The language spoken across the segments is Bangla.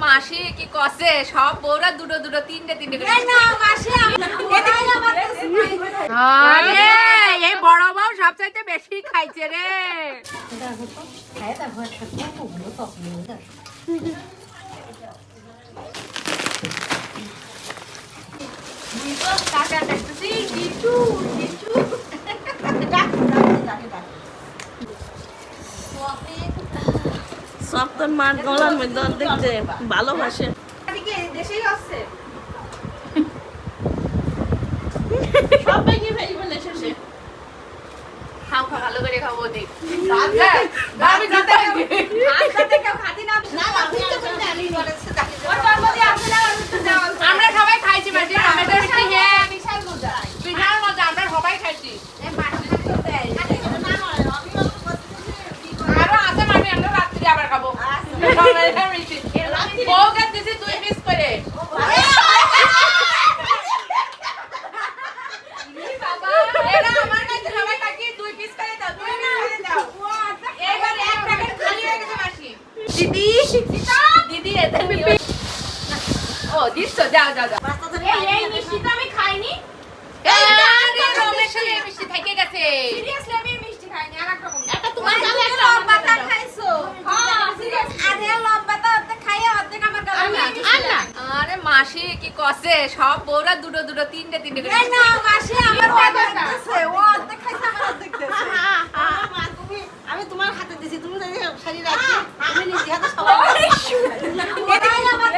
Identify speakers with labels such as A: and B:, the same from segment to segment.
A: মাসি কি কসে সব বউরা দুটো দুটো তিনটে তিনটে করে আরে এই বড় বউ সবচাইতে বেশি খাইছে রে।
B: সব তোর মার গলার মধ্যে দেখছে ভালোবাসে।
A: ভালো করে খাবো দেখ আমরা সবাই খাইছি মাসি টমেটোর মিষ্টি। হ্যাঁ বিশাল মজা বিশাল মজা আমরা সবাই খাইছি। আরো আছে মামি আমরা রাত্রি আবার খাবো। বউকে দিছি 2 পিস করে। এরা আমার কাছে সবাই তাকি 2 পিস করে দাও 2 পিস করে দাও। এবার এক প্যাকেট খালি হয়ে গেছে মাসি। দিদি দিদি এটা নিও। ও দিছো যাও যাও যাও। এই মিষ্টি তো আমি খাইনি। এই রমেশের এই মিষ্টি থেকে গেছে। সিরিয়াসলি আমি এই মিষ্টি খাইনি আরেক রকম। এটা তোমার গালে একটা লম্বাটা খাইছো। হ্যাঁ সিরিয়াস আরে লম্বাটা অর্ধেক খাইয়া অর্ধেক আমার গালে আল্লাহ। আরে মাসি কি কসে সব বউরা দুটো দুটো তিনটে তিনটে করে না মাসি আমার কথা দেখতেছে ও অর্ধেক খাইছে আমার অর্ধেক দেখতেছে।
B: আমি তোমার হাতে দিছি তুমি শাড়ি রাখছি আমি নিজে হাতে সবাই
A: এটাই আমার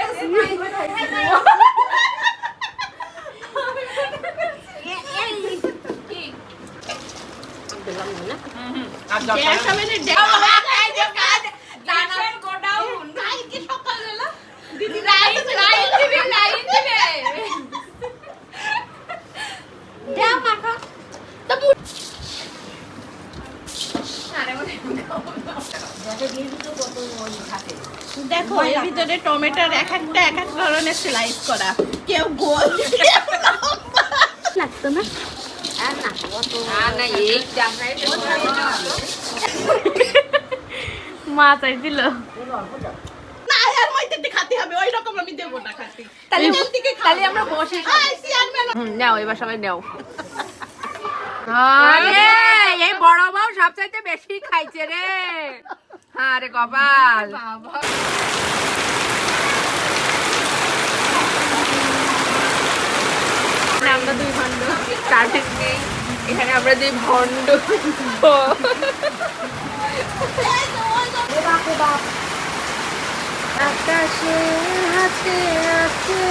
B: দেখো এর ভিতরে টমেটোর এক একটা এক এক ধরনের স্লাইস করা, কেউ গোল লাগতো না মা চাইছিল না এর মধ্যে খাতে হবে ওই রকম আমি দেব না খাতে।
A: তাহলে আমরা বসে নাও এবার সবাই নাও। আরে এই বড় বউ সবচাইতে বেশি খাইছে রে। আরে কপাল আমরা 2 ভন্ড কার্টেন নেই এখানে আমরা 2 ভন্ড। আকাশে হাতে আছে